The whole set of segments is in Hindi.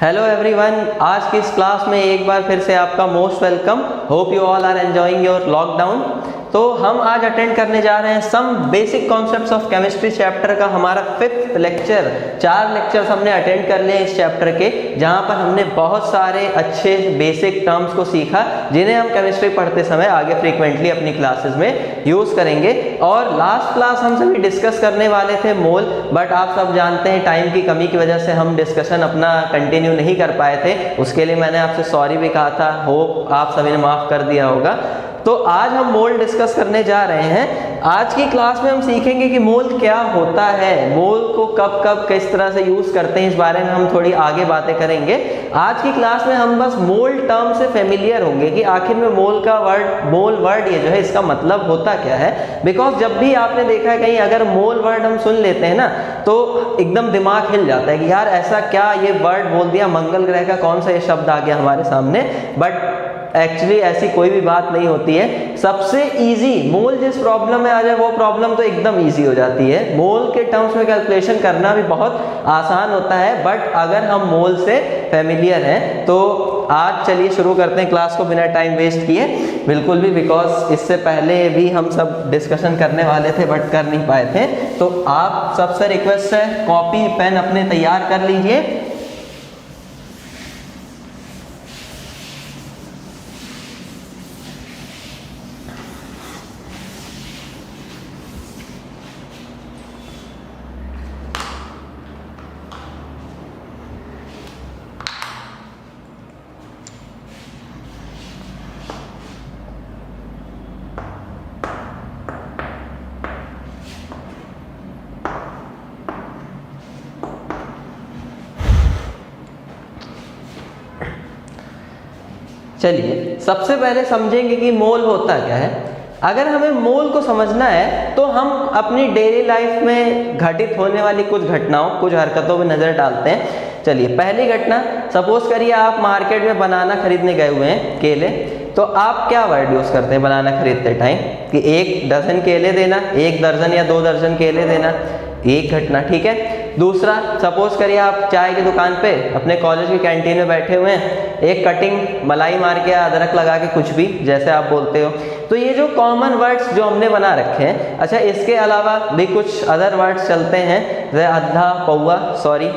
हेलो एवरीवन, आज की इस क्लास में एक बार फिर से आपका most welcome. Hope you all are enjoying your lockdown. तो हम आज अटेंड करने जा रहे हैं some basic concepts of chemistry chapter का हमारा 5th लेक्चर। 4 लेक्चर्स हमने अटेंड कर लिए इस चैप्टर के, जहां पर हमने बहुत सारे अच्छे बेसिक टर्म्स को सीखा जिन्हें हम केमिस्ट्री पढ़ते समय आगे फ्रीक्वेंटली अपनी क्लासेस में यूज करेंगे। और लास्ट क्लास हम सभी डिस्कस करने वाले थे मोल, बट आप सब जानते हैं टाइम की कमी की वजह से हम डिस्कशन अपना कंटिन्यू नहीं कर पाए थे। उसके लिए मैंने आपसे सॉरी भी कहा था, होप आप सभी ने माफ कर दिया होगा। तो आज हम मोल डिस्कस करने जा रहे हैं। आज की क्लास में हम सीखेंगे कि मोल क्या होता है, मोल को कब कब किस तरह से यूज करते हैं, इस बारे में हम थोड़ी आगे बातें करेंगे। आज की क्लास में हम बस मोल टर्म से फेमिलियर होंगे कि आखिर में मोल वर्ड ये जो है इसका मतलब होता क्या है। बिकॉज जब भी आपने देखा है कहीं अगर मोल वर्ड हम सुन लेते हैं ना, तो एकदम दिमाग हिल जाता है कि यार ऐसा क्या ये वर्ड बोल दिया, मंगल ग्रह का कौन सा ये शब्द आ गया हमारे सामने। बट एक्चुअली ऐसी कोई भी बात नहीं होती है। सबसे इजी मोल जिस प्रॉब्लम में आ जाए वो प्रॉब्लम तो एकदम इजी हो जाती है। मोल के टर्म्स में कैलकुलेशन करना भी बहुत आसान होता है, बट अगर हम मोल से फेमिलियर हैं तो आज चलिए शुरू करते हैं क्लास को बिना टाइम वेस्ट किए। बिल्कुल भी, बिकॉज इससे पहले भी हम सब डिस्कशन करने वाले थे बट कर नहीं पाए थे। तो आप सबसे रिक्वेस्ट है कॉपी पेन अपने तैयार कर लीजिए। चलिए सबसे पहले समझेंगे कि मोल होता क्या है। अगर हमें मोल को समझना है तो हम अपनी डेली लाइफ में घटित होने वाली कुछ घटनाओं, कुछ हरकतों पर नजर डालते हैं। चलिए पहली घटना, सपोज करिए आप मार्केट में बनाना खरीदने गए हुए हैं, केले। तो आप क्या वर्ड यूज करते हैं बनाना खरीदते टाइम कि 1 दर्जन केले देना, 1 दर्जन या 2 दर्जन केले देना। एक घटना, ठीक है। दूसरा, सपोज करिए आप चाय की दुकान पे अपने कॉलेज की कैंटीन में बैठे हुए हैं, एक कटिंग मलाई मार के अदरक लगा के कुछ भी जैसे आप बोलते हो। तो ये जो कॉमन वर्ड्स जो हमने बना रखे हैं, अच्छा इसके अलावा भी कुछ अदर वर्ड्स चलते हैं जैसे अद्धा, पौवा, सॉरी,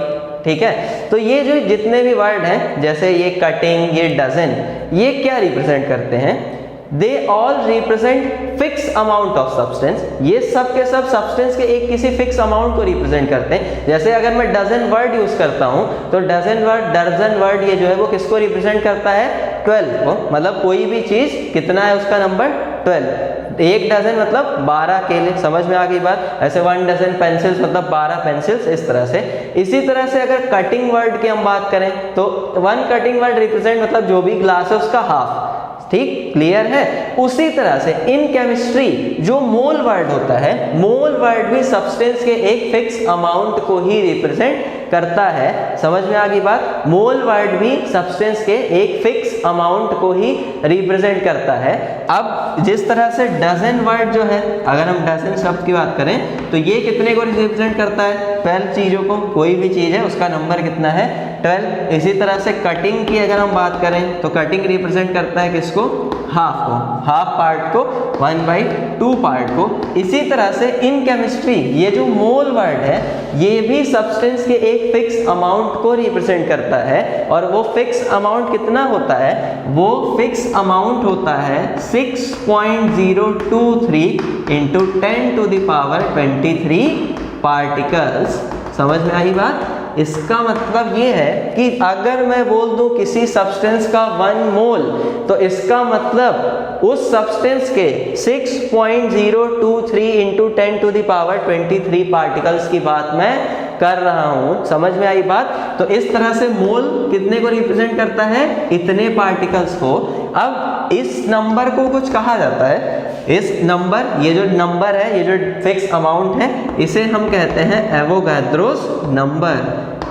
ठीक है। तो ये जो जितने भी वर्ड हैं जैसे ये कटिंग, ये डजन, ये क्या रिप्रेजेंट करते हैं? They all represent fix amount of substance. ये सब के सब सब्सटेंस के एक किसी फिक्स अमाउंट को रिप्रेजेंट करते हैं। जैसे अगर मैं डजन वर्ड यूज करता हूं तो दर्जन वर्ड ये जो है वो किसको रिप्रेजेंट करता है? 12 को। मतलब कोई भी चीज कितना है उसका नंबर 12। 1 डजन मतलब 12 केले, समझ में आ गई बात। ऐसे 1 डजन पेंसिल्स मतलब 12 पेंसिल्स, इस तरह से। इसी तरह से अगर कटिंग वर्ड की हम बात करें तो 1 कटिंग वर्ड रिप्रेजेंट मतलब जो भी ग्लास है उसका हाफ, ठीक, क्लियर है। उसी तरह से इन केमिस्ट्री जो मोल वर्ड होता है, मोल वर्ड भी सब्सटेंस के एक फिक्स अमाउंट को ही रिप्रेजेंट करता है। समझ में आ गई बात। मोल वर्ड भी सब्सटेंस के एक फिक्स अमाउंट को ही रिप्रेजेंट करता है। अब जिस तरह से डजन वर्ड जो है, अगर हम डजन शब्द की बात करें तो ये कितने को रिप्रेजेंट करता है? 12 चीजों को। कोई भी चीज है उसका नंबर कितना है? 12। इसी तरह से कटिंग की अगर हम बात करें तो कटिंग रिप्रेजेंट करता है किसको? हाफ को, हाफ पार्ट को, 1/2 पार्ट को। इसी तरह से इन केमिस्ट्री ये जो मोल वर्ड है ये भी सब्सटेंस के एक फिक्स अमाउंट को रिप्रेजेंट करता है। और वो फिक्स अमाउंट कितना होता है? वो फिक्स अमाउंट होता है 6.023 इंटू 10⁻23 पार्टिकल्स। समझ में आई बात। इसका मतलब ये है कि अगर मैं बोल दूं किसी सब्सटेंस का 1 मोल, तो इसका मतलब उस सब्सटेंस के 6.023 इंटू 10⁻23 पार्टिकल्स की बात मैं कर रहा हूं। समझ में आई बात। तो इस तरह से मोल कितने को रिप्रेजेंट करता है? इतने पार्टिकल्स को। अब इस नंबर को कुछ कहा जाता है। इस नंबर, ये जो नंबर है, ये जो फिक्स अमाउंट है, इसे हम कहते हैं एवोगाद्रोस नंबर।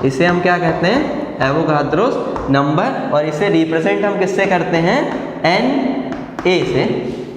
इसे हम क्या कहते हैं? एवोगाद्रोस नंबर। और इसे रिप्रेजेंट हम किससे करते हैं? NA से।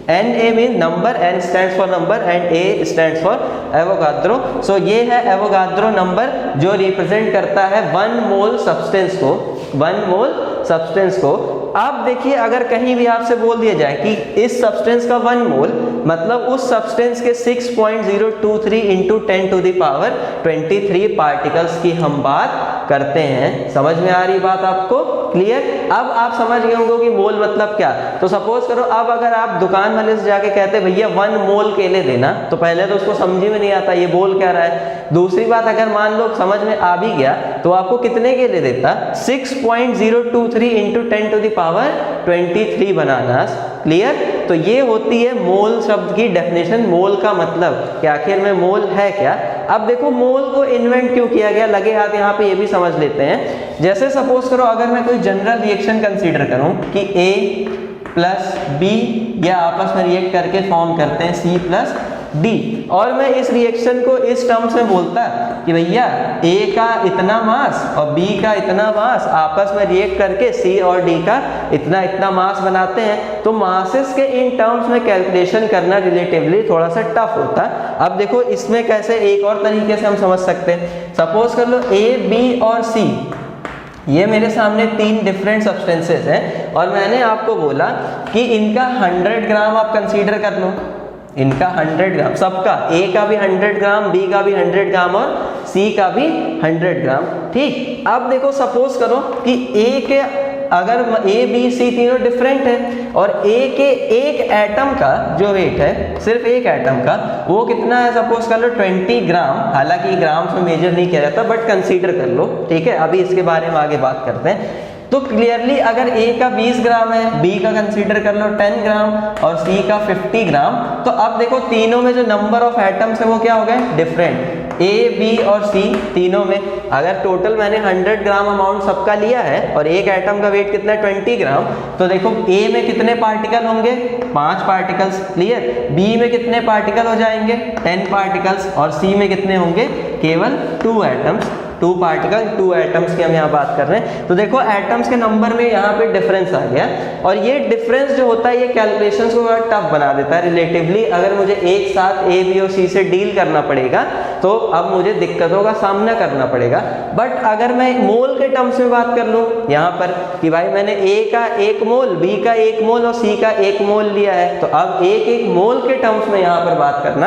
NA mean number, N stands for number and A stands for Avogadro. So ये है एवोगाद्रो नंबर जो रिप्रेजेंट करता है 1 मोल सब्सटेंस को। 1 मोल सब्सटेंस को। अब देखिए अगर कहीं भी आपसे बोल दिया जाए कि इस सब्सटेंस का 1 मोल मतलब उस सब्सटेंस के 6.023 into 10 to the power 23 particles की हम बात करते हैं। समझ में आ रही बात आपको? क्लियर? अब आप समझ गए होंगे कि मोल मतलब क्या। तो सपोज करो अब अगर आप दुकान वाले से जाके कहते भैया 1 मोल केले देना, तो पहले तो उसको समझ में नहीं आता ये बोल क्या रहा है। दूसरी बात अगर मान लो समझ में आ भी गया तो आपको कितने केले देता? 6.023 into 10 to the power 23 banana. Clear? तो ये होती है मोल शब्द की डेफिनेशन। मोल का मतलब कि आखिर में मोल है क्या। अब देखो मोल को इन्वेंट क्यों किया गया, लगे हाथ यहाँ पे ये भी समझ लेते हैं। जैसे सपोज करो अगर मैं कोई जनरल रिएक्शन कंसीडर करूं कि A प्लस बी या आपस में रिएक्ट करके फॉर्म करते हैं C प्लस D, और मैं इस रिएक्शन को इस टर्म्स में बोलता कि भैया A का इतना मास और B का इतना मास आपस में रिएक्ट करके C और D का इतना इतना मास बनाते हैं, तो मासेस के इन टर्म्स में कैलकुलेशन करना रिलेटिवली थोड़ा सा टफ होता है। अब देखो इसमें कैसे एक और तरीके से हम समझ सकते हैं। सपोज कर लो A, B और C ये मेरे सामने 3 डिफरेंट सब्सटेंसेस हैं और मैंने आपको बोला कि इनका 100 ग्राम आप कंसीडर कर लो। इनका 100 ग्राम सबका, A का भी 100 ग्राम, B का भी 100 ग्राम और C का भी 100 ग्राम। ठीक, अब देखो सपोज करो कि A के अगर A, B, C तीनों डिफरेंट है और A के एक एटम का जो वेट है, सिर्फ एक एटम का, वो कितना है सपोज कर लो 20 ग्राम। हालांकि ग्राम में मेजर नहीं किया जाता बट कंसीडर कर लो। ठीक है, अभी इसके बारे में आगे बात करते हैं। तो क्लियरली अगर A का 20 ग्राम है, B का कंसीडर कर लो 10 ग्राम और C का 50 ग्राम, तो अब देखो तीनों में जो नंबर ऑफ एटम्स है वो क्या हो गए? डिफरेंट। A, B और C तीनों में अगर टोटल मैंने 100 ग्राम अमाउंट सबका लिया है और एक एटम का वेट कितना है 20 ग्राम, तो देखो A में कितने पार्टिकल होंगे? 5 पार्टिकल्स। क्लियर? B में कितने पार्टिकल हो जाएंगे? 10 पार्टिकल्स। और C में कितने होंगे? केवल 2 एटम्स। 2 पार्टिकल 2 एटम्स की हम यहाँ बात कर रहे हैं। तो देखो एटम्स के नंबर में यहाँ पे डिफरेंस आ गया और ये डिफरेंस जो होता है ये कैलकुलेशंस को थोड़ा टफ बना देता है रिलेटिवली। अगर मुझे एक साथ A, B और C से डील करना पड़ेगा तो अब मुझे दिक्कतों का सामना करना पड़ेगा। बट अगर मैं मोल के टर्म्स में बात कर लूँ यहाँ पर कि भाई मैंने A का 1 मोल, B का 1 मोल और C का 1 मोल लिया है, तो अब एक मोल के टर्म्स में यहाँ पर बात करना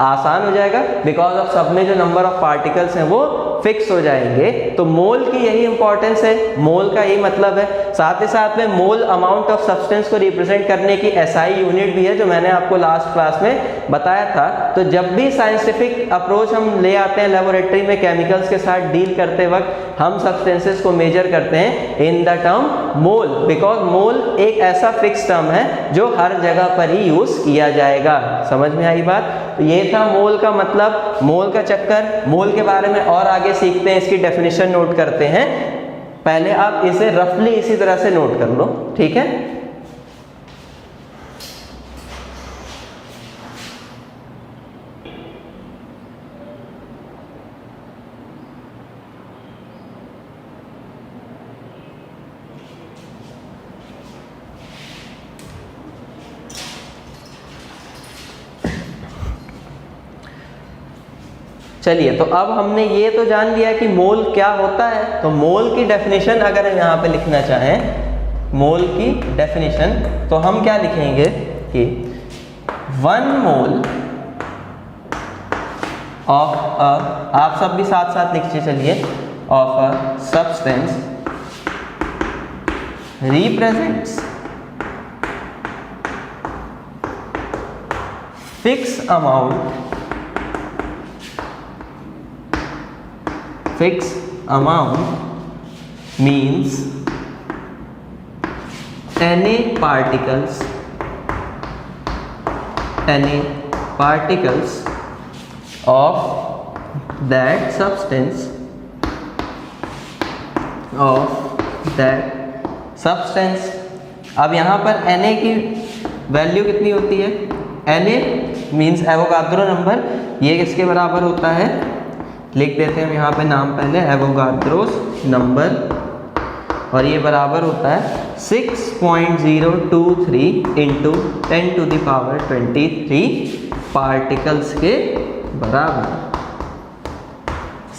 आसान हो जाएगा बिकॉज ऑफ सब में जो नंबर ऑफ पार्टिकल्स हैं वो फिक्स हो जाएंगे। तो मोल की यही इंपॉर्टेंस है, मोल का यही मतलब है। साथ ही साथ में मोल अमाउंट ऑफ सब्सटेंस को रिप्रेजेंट करने की SI यूनिट भी है जो मैंने आपको लास्ट क्लास में बताया था। तो जब भी साइंटिफिक अप्रोच हम ले आते हैं लेबोरेटरी में केमिकल्स के साथ डील करते वक्त, हम सब्सटेंसेस को मेजर करते हैं in the term mole, because mole एक ऐसा फिक्स टर्म है जो हर जगह पर ही यूज किया जाएगा। समझ में आई बात? तो ये था मोल का मतलब, मोल का चक्कर। मोल के बारे में और आगे सीखते हैं, इसकी डेफिनेशन नोट करते हैं। पहले आप इसे रफली इसी तरह से नोट कर लो। ठीक है, चलिए। तो अब हमने ये तो जान लिया कि मोल क्या होता है। तो मोल की डेफिनेशन अगर हम यहाँ पे लिखना चाहें, मोल की डेफिनेशन, तो हम क्या लिखेंगे कि 1 मोल ऑफ अ, आप सब भी साथ साथ लिखिए चलिए, of a substance represents fix amount means any particles of that substance अब यहाँ पर Na की वैल्यू कितनी होती है? Na मीन्स एवोगाद्रो नंबर, ये किसके बराबर होता है? लिख देते हैं हम यहाँ पे नाम पहले, एवोगाद्रोस नंबर, और ये बराबर होता है 6.023 into 10 to the power 23 particles के बराबर।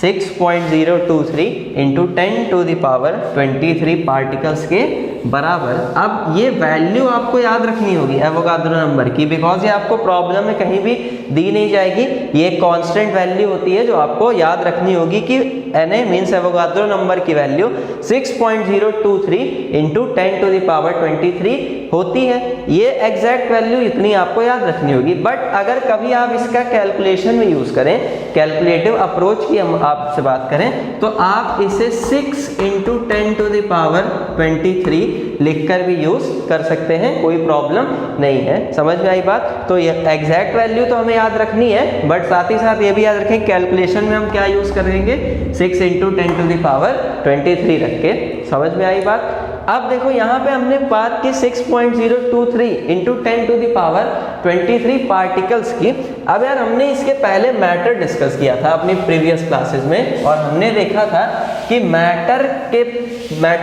6.023 इंटू 10⁻23 पार्टिकल्स के बराबर। अब ये वैल्यू आपको याद रखनी होगी एवोगाद्रो नंबर की, बिकॉज ये आपको प्रॉब्लम में कहीं भी दी नहीं जाएगी। ये कांस्टेंट वैल्यू होती है जो आपको याद रखनी होगी कि Na मीन्स एवोगाद्रो नंबर की वैल्यू 6.023 इंटू 10⁻23 होती है। ये एग्जैक्ट वैल्यू इतनी आपको याद रखनी होगी। बट अगर कभी आप इसका कैलकुलेशन में यूज करें, कैलकुलेटिव अप्रोच की हम आपसे बात करें, तो आप इसे 6 इंटू 10⁻23 लिखकर भी यूज कर सकते हैं, कोई प्रॉब्लम नहीं है। समझ में आई बात? तो ये एग्जैक्ट वैल्यू तो हमें याद रखनी है, बट साथ ही साथ ये भी याद रखें कैलकुलेशन में हम क्या यूज करेंगे, 6 इंटू 10⁻23 रख के। समझ में आई बात? अब देखो यहाँ पे हमने बात की 6.023 इंटू 10⁻23 पार्टिकल्स की। अब यार हमने इसके पहले मैटर डिस्कस किया था अपनी प्रीवियस क्लासेस में, और हमने देखा था कि मैटर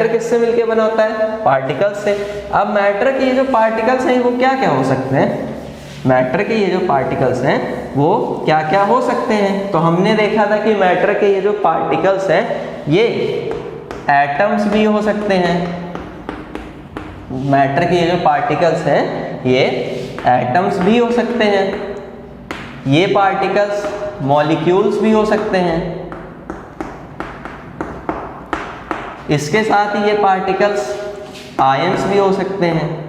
किससे मिलके बना होता है, पार्टिकल्स से। अब मैटर के ये जो पार्टिकल्स हैं वो क्या क्या हो सकते हैं, मैटर के ये जो पार्टिकल्स हैं वो क्या क्या हो सकते हैं। तो हमने देखा था कि मैटर के ये जो पार्टिकल्स हैं ये एटम्स भी हो सकते हैं। मैटर के ये जो पार्टिकल्स हैं ये एटम्स भी हो सकते हैं। ये पार्टिकल्स मॉलिक्यूल्स भी हो सकते हैं। इसके साथ ही ये पार्टिकल्स आयंस भी हो सकते हैं।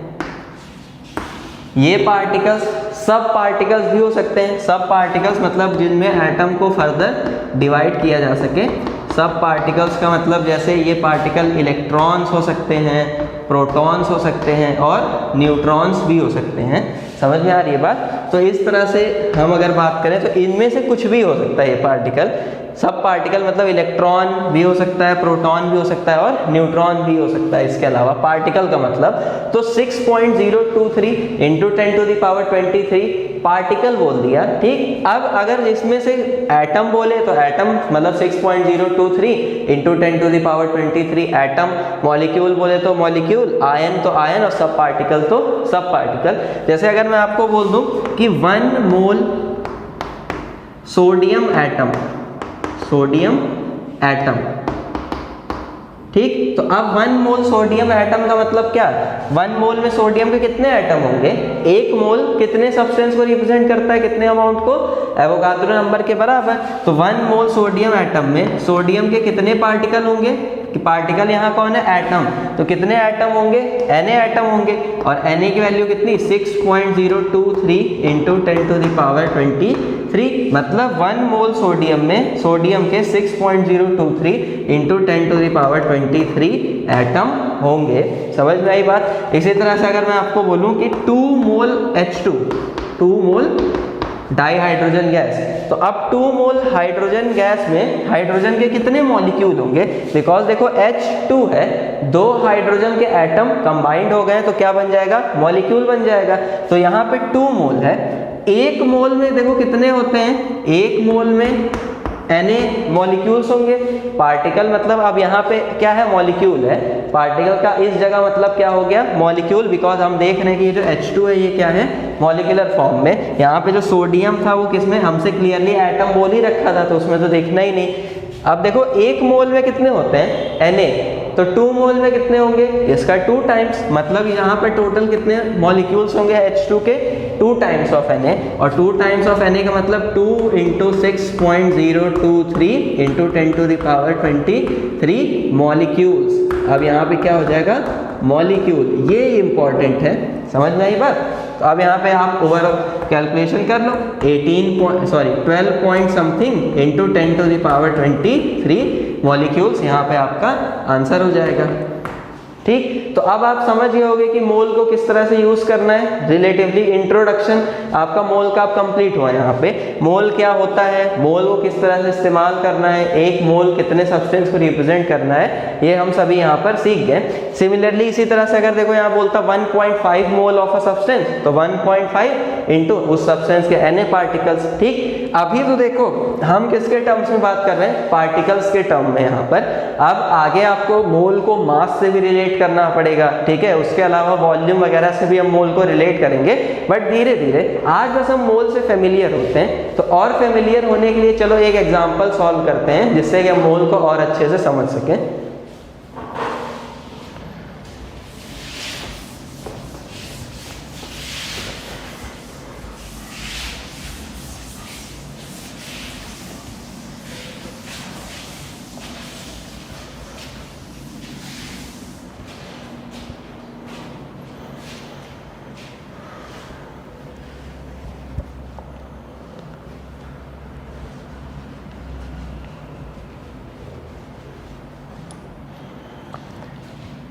ये पार्टिकल्स सब पार्टिकल्स भी हो सकते हैं। सब पार्टिकल्स मतलब जिनमें एटम को फर्दर डिवाइड किया जा सके। सब पार्टिकल्स का मतलब जैसे ये पार्टिकल इलेक्ट्रॉन्स हो सकते हैं, प्रोटॉन्स हो सकते हैं और न्यूट्रॉन्स भी हो सकते हैं। समझ में आ रही है बात? तो इस तरह से हम अगर बात करें तो इनमें से कुछ भी हो सकता है ये पार्टिकल। सब पार्टिकल मतलब इलेक्ट्रॉन भी हो सकता है, प्रोटॉन भी हो सकता है और न्यूट्रॉन भी हो सकता है। इसके अलावा पार्टिकल का मतलब तो 6.023 इंटू 10⁻23 पार्टिकल बोल दिया, ठीक। अब अगर इसमें से एटम बोले तो एटम मतलब 6.023 इंटू 10⁻23 एटम, मॉलिक्यूल बोले तो मॉलिक्यूल, आयन तो आयन और सब पार्टिकल तो सब पार्टिकल। जैसे अगर मैं आपको बोल दूं कि 1 मोल सोडियम एटम, ठीक। तो अब 1 मोल सोडियम एटम का मतलब क्या, 1 मोल में सोडियम के कितने एटम होंगे, 1 मोल कितने सब्सटेंस को रिप्रेजेंट करता है, कितने अमाउंट को, एवोगाद्रो नंबर के बराबर। तो 1 मोल सोडियम एटम में सोडियम के कितने पार्टिकल होंगे, कि पार्टिकल यहाँ कौन है, एटम। तो कितने एटम होंगे, Na एटम होंगे। और Na की वैल्यू कितनी, 6.023 इंटू 10⁻23 मतलब 1 मोल सोडियम में सोडियम के 6.023 इंटू 10⁻23 एटम होंगे। समझ में आई बात? इसी तरह से अगर मैं आपको बोलूं कि 2 मोल H2, 2 मोल डाइहाइड्रोजन गैस, तो अब 2 मोल हाइड्रोजन गैस में हाइड्रोजन के कितने मॉलिक्यूल होंगे, बिकॉज देखो H2 है, 2 हाइड्रोजन के एटम कंबाइंड हो गए तो क्या बन जाएगा, मॉलिक्यूल बन जाएगा। तो यहाँ पे 2 मोल है। 1 मोल में देखो कितने होते हैं, 1 मोल में Na मॉलिक्यूल्स होंगे। पार्टिकल मतलब अब यहाँ पे क्या है, मॉलिक्यूल है। पार्टिकल का इस जगह मतलब क्या हो गया, मॉलिक्यूल, बिकॉज हम देख रहे हैं कि ये जो H2 है ये क्या है, मॉलिक्यूलर फॉर्म में। यहाँ पे जो सोडियम था वो किसमें, हमसे क्लियरली एटम बोल ही रखा था तो उसमें तो देखना ही नहीं। अब देखो 1 मोल में कितने होते हैं, Na, तो 2 मोल में कितने होंगे, इसका 2 टाइम्स, मतलब यहाँ पे टोटल कितने मॉलिक्यूल्स होंगे H2 के, 2 टाइम्स ऑफ Na। और 2 टाइम्स ऑफ Na का मतलब 2 इंटू 6.023 इंटू 10⁻23 मॉलिक्यूल्स। अब यहाँ पे क्या हो जाएगा, मॉलिक्यूल, ये इंपॉर्टेंट है। समझ में आई बात? तो अब यहाँ पे आप ओवरऑल कैलकुलेशन कर लो, 12 पॉइंट समथिंग इंटू 10⁻23 मॉलिक्यूल्स, यहाँ पे आपका आंसर हो जाएगा, ठीक। तो अब आप समझ गए होंगे कि मोल को किस तरह से यूज करना है। रिलेटिवली इंट्रोडक्शन आपका मोल का कंप्लीट हुआ। यहाँ पे मोल क्या होता है, मोल को किस तरह से इस्तेमाल करना है, 1 मोल कितने सब्सटेंस को रिप्रेजेंट करना है, ये हम सभी यहाँ पर सीख गए। सिमिलरली इसी तरह से अगर देखो यहाँ बोलता 1.5 मोल ऑफ अ सब्सटेंस, तो 1.5 इंटू उस सब्सटेंस के Na पार्टिकल्स, ठीक। अभी तो देखो हम किसके टर्म्स में बात कर रहे हैं, पार्टिकल्स के टर्म में यहाँ पर। अब आगे आपको मोल को मास से भी रिलेट करना पड़ेगा, ठीक है, उसके अलावा वॉल्यूम वगैरह से भी हम मोल को रिलेट करेंगे, बट धीरे धीरे आज बस हम मोल से फेमिलियर होते हैं। तो और फेमिलियर होने के लिए चलो एक एग्जाम्पल सॉल्व करते हैं जिससे कि हम मोल को और अच्छे से समझ सकें।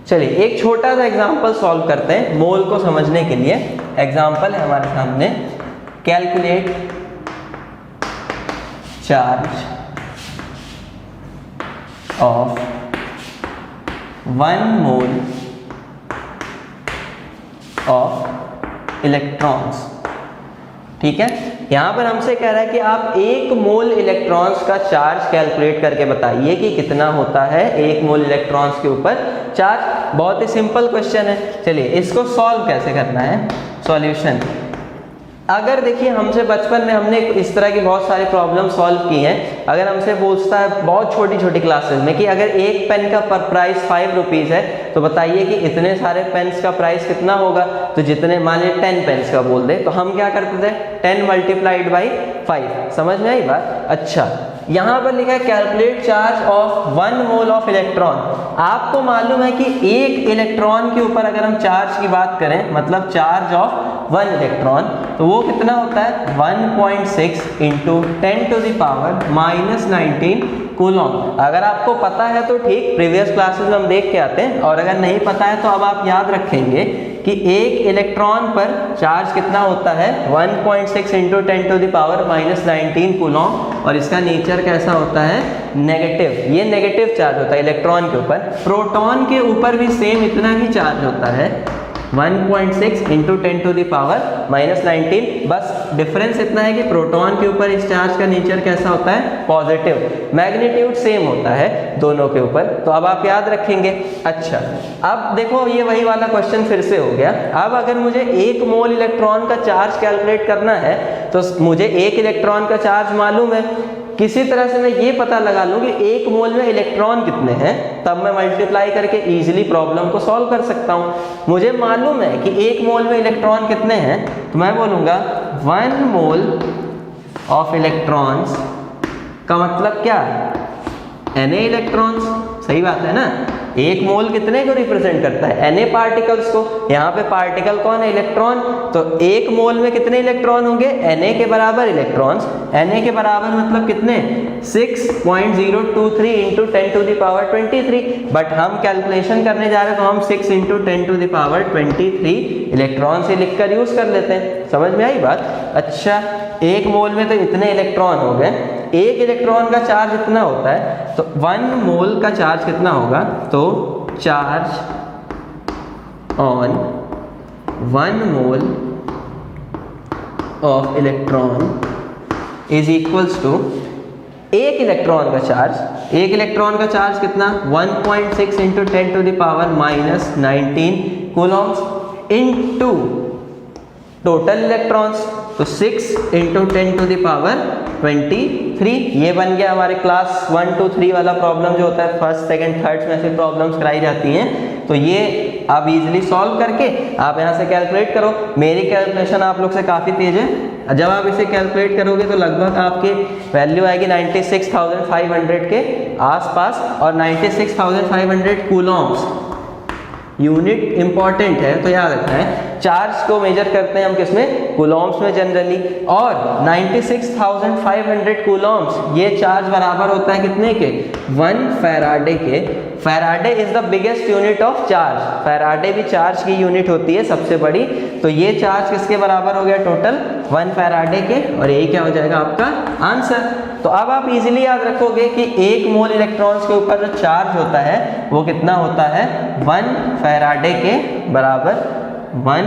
चलिए एक छोटा सा एग्जांपल सॉल्व करते हैं मोल को समझने के लिए। एग्जांपल है हमारे सामने, calculate charge of 1 mole of electrons. ठीक है, यहां पर हमसे कह रहा है कि आप 1 मोल इलेक्ट्रॉन्स का चार्ज कैलकुलेट करके बताइए कि कितना होता है 1 मोल इलेक्ट्रॉन्स के ऊपर चार्ज। बहुत ही सिंपल क्वेश्चन है। चलिए इसको सॉल्व कैसे करना है, सॉल्यूशन। अगर देखिए हमसे बचपन में हमने इस तरह की बहुत सारी प्रॉब्लम सॉल्व की हैं। अगर हमसे पूछता है बहुत छोटी छोटी क्लासेस में कि अगर एक पेन का प्राइस 5 रुपीज़ है तो बताइए कि इतने सारे पेन्स का प्राइस कितना होगा। तो जितने मान लीजिए 10 पेन्स का बोल दे तो हम क्या करते थे, 10 मल्टीप्लाइड बाई 5। समझ में आई बात। अच्छा, यहाँ पर लिखा है calculate charge of 1 mole of electron. आपको मालूम है कि एक इलेक्ट्रॉन के ऊपर अगर हम चार्ज की बात करें, मतलब चार्ज ऑफ 1 इलेक्ट्रॉन, तो वो कितना होता है 1.6 इंटू 10⁻⁻19 कूलॉम। अगर आपको पता है तो ठीक, प्रीवियस क्लासेस में हम देख के आते हैं, और अगर नहीं पता है तो अब आप याद रखेंगे कि एक इलेक्ट्रॉन पर चार्ज कितना होता है 1.6 इंटू 10⁻⁻19 कूलॉम, और इसका नेचर कैसा होता है, नेगेटिव। ये नेगेटिव चार्ज होता है इलेक्ट्रॉन के ऊपर। प्रोटॉन के ऊपर भी सेम इतना ही चार्ज होता है 1.6 इंटू 10⁻⁻19। बस डिफरेंस इतना है कि प्रोटॉन के ऊपर इस चार्ज का नेचर कैसा होता है, पॉजिटिव। मैग्नीट्यूड सेम होता है दोनों के ऊपर, तो अब आप याद रखेंगे। अच्छा, अब देखो ये वही वाला क्वेश्चन फिर से हो गया। अब अगर मुझे 1 मोल इलेक्ट्रॉन का चार्ज कैलकुलेट करना है तो मुझे 1 इलेक्ट्रॉन का चार्ज मालूम है। किसी तरह से मैं ये पता लगा लूँ कि 1 मोल में इलेक्ट्रॉन कितने हैं, तब मैं मल्टीप्लाई करके इजीली प्रॉब्लम को सॉल्व कर सकता हूँ। मुझे मालूम है कि 1 मोल में इलेक्ट्रॉन कितने हैं, तो मैं बोलूँगा 1 मोल ऑफ इलेक्ट्रॉन्स का मतलब क्या, Na इलेक्ट्रॉन्स। सही बात है ना, 1 मोल कितने को रिप्रेजेंट करता है, Na पार्टिकल्स को। यहाँ पे पार्टिकल कौन है, इलेक्ट्रॉन। तो 1 मोल में कितने इलेक्ट्रॉन होंगे, Na के बराबर इलेक्ट्रॉन्स। Na के बराबर मतलब कितने, 6.023 इंटू 10⁻23। बट हम कैलकुलेशन करने जा रहे हैं तो हम 6 इंटू 10⁻23 इलेक्ट्रॉन से लिखकर यूज कर लेते हैं। समझ में आई बात। अच्छा, 1 मोल में तो इतने इलेक्ट्रॉन हो गए। 1 इलेक्ट्रॉन का चार्ज इतना होता है, तो 1 मोल का चार्ज कितना होगा, तो charge on 1 mole of electron is equals to 1 electron का चार्ज। 1 इलेक्ट्रॉन का चार्ज कितना, 1.6 into 10⁻⁻19 coulombs into total electrons, तो 6 इंटू 10⁻23। ये बन गया हमारे क्लास 1, 2, 3 वाला प्रॉब्लम जो होता है, फर्स्ट, सेकंड, थर्ड में ऐसी प्रॉब्लम्स कराई जाती हैं। तो ये आप इजीली सॉल्व करके आप यहाँ से कैलकुलेट करो। मेरी कैलकुलेशन आप लोग से काफ़ी तेज है। जब आप इसे कैलकुलेट करोगे तो लगभग आपकी वैल्यू आएगी 96,500 के आसपास, और 96,500 कूलॉम्स। यूनिट इंपॉर्टेंट है तो याद रखना है। चार्ज को मेजर करते हैं हम किसमें, कूलॉम्स में जनरली, और 96,500 कूलॉम्स ये चार्ज बराबर होता है कितने के, 1 फैराडे के। Faraday is the biggest unit of charge. Faraday भी चार्ज की यूनिट होती है सबसे बड़ी। तो ये चार्ज किसके बराबर हो गया, टोटल 1 फैराडे के, और यही क्या हो जाएगा आपका आंसर। तो अब आप इजीली याद रखोगे कि 1 मोल इलेक्ट्रॉन्स के ऊपर जो चार्ज होता है वो कितना होता है, 1 फैराडे के बराबर। 1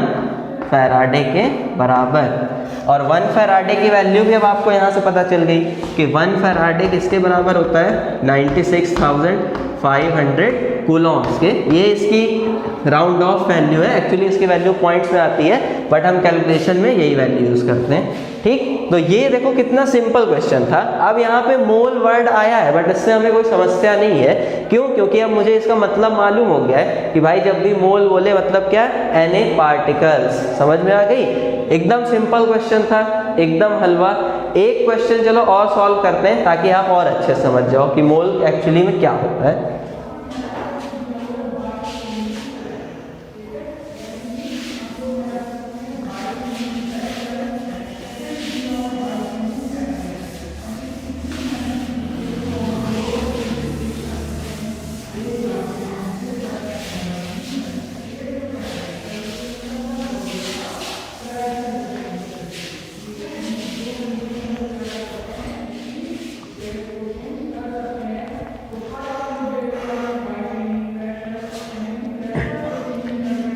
फैराडे के बराबर। और 1 फैराडे की वैल्यू भी अब आपको यहाँ से पता चल गई कि 1 फैराडे किसके बराबर होता है, 96,500 कूलॉम्स के। ये इसकी राउंड ऑफ वैल्यू है, एक्चुअली इसकी वैल्यू पॉइंट्स में आती है, बट हम कैलकुलेशन में यही वैल्यू यूज़ करते हैं। ठीक, तो ये देखो कितना सिंपल क्वेश्चन था। अब यहाँ पे मोल वर्ड आया है, बट इससे हमें कोई समस्या नहीं है। क्यों? क्योंकि अब मुझे इसका मतलब मालूम हो गया है कि भाई जब भी मोल बोले मतलब क्या, Na पार्टिकल्स। समझ में आ गई? एकदम सिंपल क्वेश्चन था, एकदम हलवा। एक क्वेश्चन चलो और सॉल्व करते हैं ताकि आप और अच्छे से समझ जाओ कि मोल एक्चुअली में क्या होता है।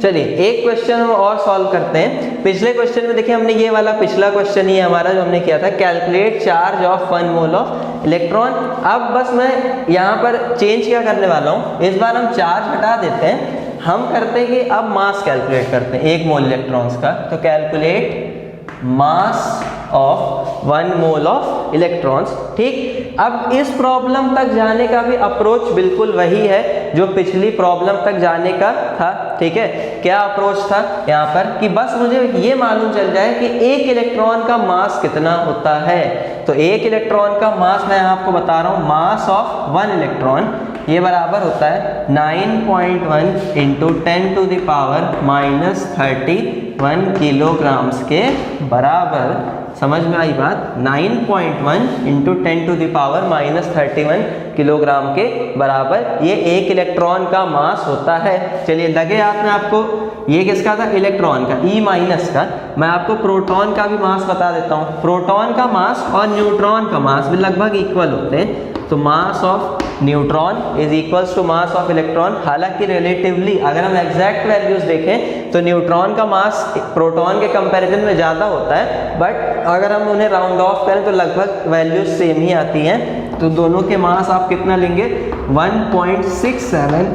चलिए एक क्वेश्चन हम और सॉल्व करते हैं। पिछले क्वेश्चन में देखिए हमने ये वाला पिछला क्वेश्चन ही हमारा जो हमने किया था, calculate charge of 1 mole of electron. अब बस मैं यहाँ पर चेंज क्या करने वाला हूँ, इस बार हम चार्ज हटा देते हैं, हम करते हैं कि अब मास कैलकुलेट करते हैं 1 मोल इलेक्ट्रॉन्स का। तो calculate mass of 1 mole of electrons. ठीक, अब इस प्रॉब्लम तक जाने का भी अप्रोच बिल्कुल वही है जो पिछली प्रॉब्लम तक जाने का था। ठीक है, क्या अप्रोच था यहाँ पर कि बस मुझे ये मालूम चल जाए कि एक इलेक्ट्रॉन का मास कितना होता है। तो एक इलेक्ट्रॉन का मास मैं आपको बता रहा हूँ, मास ऑफ 1 इलेक्ट्रॉन ये बराबर होता है 9.1 into 10 to the power -31 kilograms के बराबर। समझ में आई बात? 9.1 into 10 to the power -31 kilogram के बराबर ये एक इलेक्ट्रॉन का मास होता है। चलिए लगे हाथ में आपको, ये किसका था? इलेक्ट्रॉन का, E माइनस का। मैं आपको प्रोटॉन का भी मास बता देता हूँ। प्रोटॉन का मास और न्यूट्रॉन का मास भी लगभग इक्वल होते हैं। तो mass of neutron is equals to mass of electron. हालांकि रिलेटिवली अगर हम एग्जैक्ट वैल्यूज देखें तो न्यूट्रॉन का मास प्रोटॉन के कंपैरिजन में ज़्यादा होता है, बट अगर हम उन्हें राउंड ऑफ करें तो लगभग वैल्यूज सेम ही आती हैं। तो दोनों के मास आप कितना लेंगे? 1.67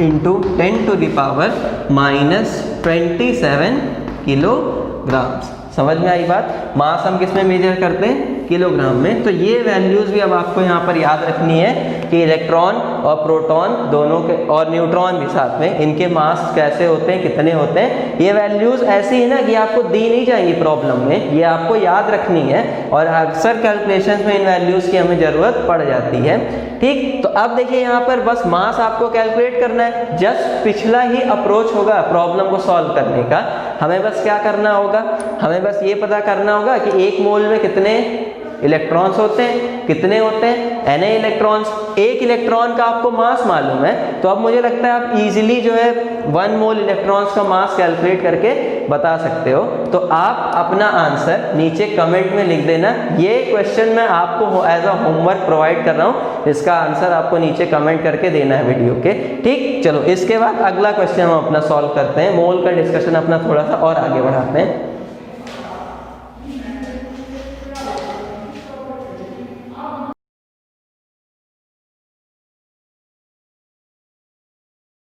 into 10 to the power -27 kilograms. समझ में आई बात? मास हम किस में मेजर करते हैं? किलोग्राम में। तो ये वैल्यूज भी अब आपको यहाँ पर याद रखनी है कि इलेक्ट्रॉन और प्रोटॉन दोनों के, और न्यूट्रॉन भी साथ में, इनके मास कैसे होते हैं, कितने होते हैं। ये वैल्यूज ऐसी है ना कि आपको दी नहीं जाएंगी प्रॉब्लम में, ये आपको याद रखनी है और अक्सर कैलकुलेशन में इन वैल्यूज की हमें जरूरत पड़ जाती है। ठीक, तो अब देखिए यहाँ पर बस मास आपको कैलकुलेट करना है, जस्ट पिछला ही अप्रोच होगा प्रॉब्लम को सॉल्व करने का। हमें बस क्या करना होगा, हमें बस ये पता करना होगा कि 1 मोल में कितने इलेक्ट्रॉन्स होते हैं, कितने होते हैं? Na electrons. एक इलेक्ट्रॉन का आपको मास मालूम है, तो अब मुझे लगता है आप इजीली जो है 1 मोल इलेक्ट्रॉन्स का मास कैलकुलेट करके बता सकते हो। तो आप अपना आंसर नीचे कमेंट में लिख देना। ये क्वेश्चन मैं आपको एज अ होमवर्क प्रोवाइड कर रहा हूँ, इसका आंसर आपको नीचे कमेंट करके देना है वीडियो के। ठीक, चलो इसके बाद अगला क्वेश्चन हम अपना सॉल्व करते हैं। मोल का डिस्कशन अपना थोड़ा सा और आगे बढ़ाते हैं।